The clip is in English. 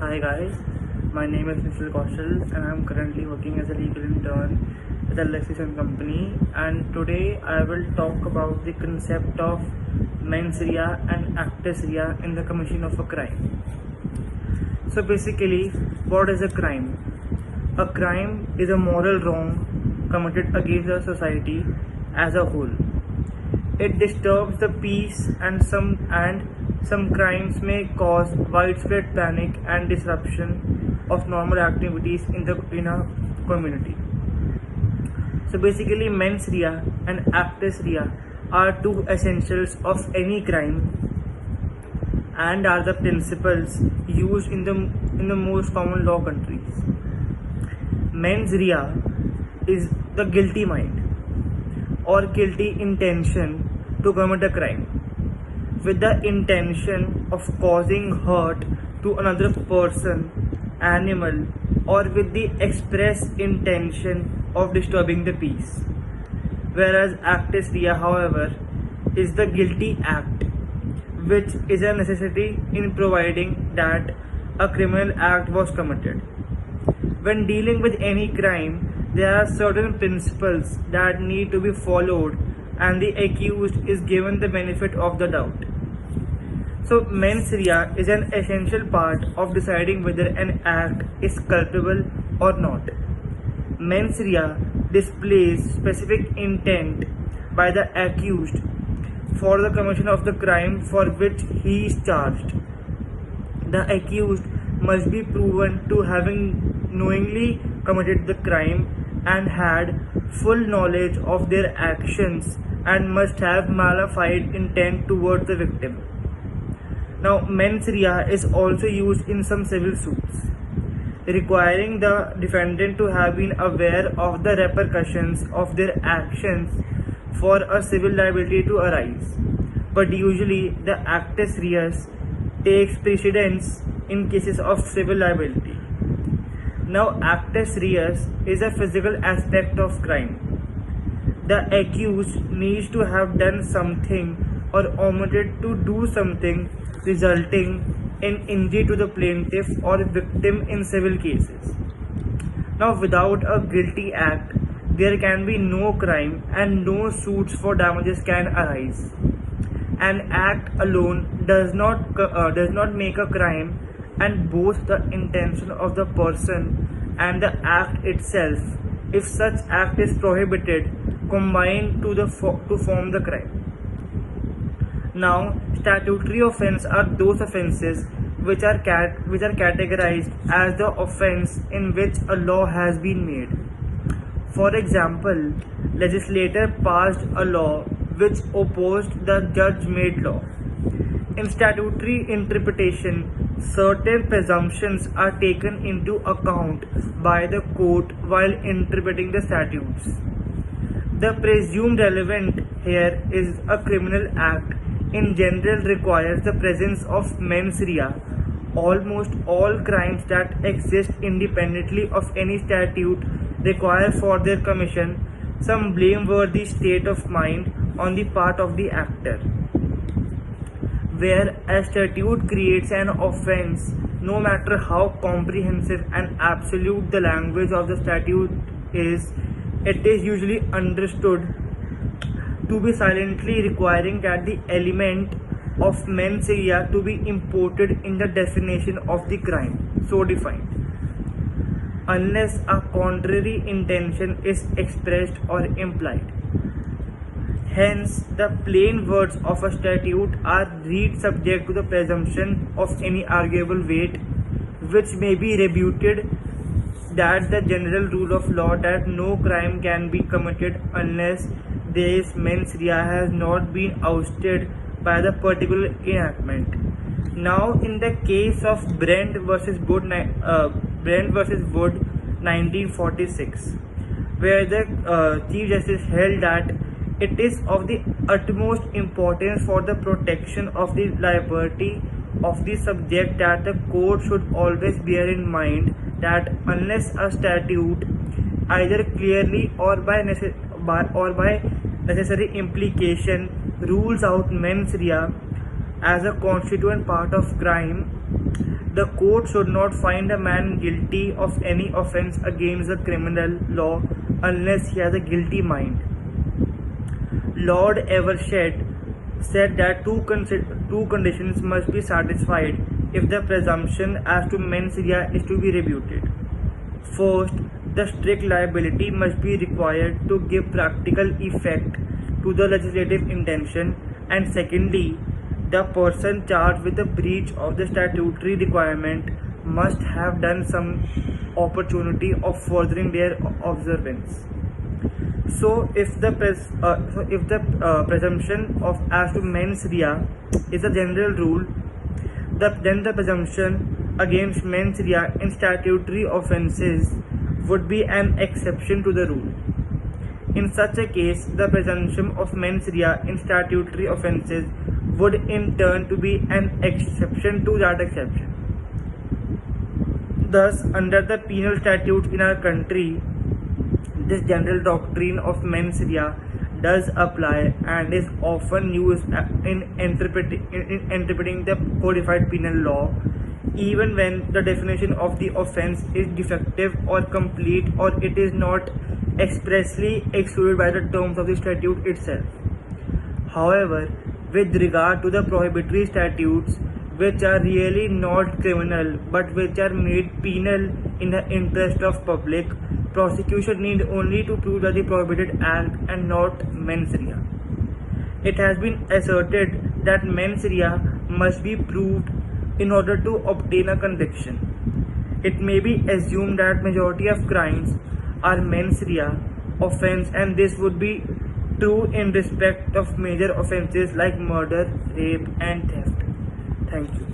Hi guys, my name is Mr. Kaushal and I'm currently working as a legal intern with a Lexington company, and today I will talk about the concept of mens rea and actus rea in the commission of a crime. So basically, what is a crime? A crime is a moral wrong committed against the society as a whole. It disturbs the peace and some crimes may cause widespread panic and disruption of normal activities in a community. So basically, mens rea and actus rea are two essentials of any crime and are the principles used in the most common law countries. Mens rea is the guilty mind or guilty intention to commit a crime with the intention of causing hurt to another person, animal, or with the express intention of disturbing the peace. Whereas actus rea, however, is the guilty act, which is a necessity in providing that a criminal act was committed. When dealing with any crime, there are certain principles that need to be followed and the accused is given the benefit of the doubt. So mens rea is an essential part of deciding whether an act is culpable or not. Mens rea displays specific intent by the accused for the commission of the crime for which he is charged. The accused must be proven to having knowingly committed the crime and had full knowledge of their actions and must have malafide intent towards the victim. Now, mens rea is also used in some civil suits, requiring the defendant to have been aware of the repercussions of their actions for a civil liability to arise. But usually, the actus reus takes precedence in cases of civil liability. Now, actus reus is a physical aspect of crime. The accused needs to have done something or omitted to do something resulting in injury to the plaintiff or victim in civil cases. Now, without a guilty act, there can be no crime and no suits for damages can arise. An act alone does not make a crime, and both the intention of the person and the act itself, if such act is prohibited, combine to form the crime. Now, statutory offences are those offences which are categorized as the offence in which a law has been made. For example, legislator passed a law which opposed the judge-made law. In statutory interpretation, certain presumptions are taken into account by the court while interpreting the statutes. The presumed relevant here is a criminal act in general requires the presence of mens rea. Almost all crimes that exist independently of any statute require for their commission some blameworthy state of mind on the part of the actor. Where a statute creates an offence, no matter how comprehensive and absolute the language of the statute is, it is usually understood to be silently requiring that the element of mens rea to be imported in the definition of the crime so defined, unless a contrary intention is expressed or implied. Hence, the plain words of a statute are read subject to the presumption of any arguable weight, which may be rebutted that the general rule of law that no crime can be committed unless this mens rea has not been ousted by the particular enactment. Now, in the case of Brent versus Wood 1946, where the Chief Justice held that it is of the utmost importance for the protection of the liberty of the subject that the court should always bear in mind that unless a statute, either clearly or by necessary implication, rules out mens rea as a constituent part of crime, The court should not find a man guilty of any offense against the criminal law unless he has a guilty mind. Lord Evershed said that two conditions must be satisfied if the presumption as to mens rea is to be rebutted. First, the strict liability must be required to give practical effect to the legislative intention, and secondly, the person charged with a breach of the statutory requirement must have done some opportunity of furthering their observance. So, if the presumption of as to mens rea is a general rule, then the presumption against mens rea in statutory offences would be an exception to the rule. In such a case, the presumption of mens rea in statutory offences would in turn to be an exception to that exception. Thus, under the penal statutes in our country, this general doctrine of mens rea does apply and is often used in interpreting the codified penal law, even when the definition of the offence is defective or complete, or it is not expressly excluded by the terms of the statute itself. However, with regard to the prohibitory statutes, which are really not criminal but which are made penal in the interest of public, prosecution need only to prove that the prohibited act and not mens rea. It has been asserted that mens rea must be proved in order to obtain a conviction. It may be assumed that majority of crimes are mens rea offence, and this would be true in respect of major offences like murder, rape and theft. Thank you.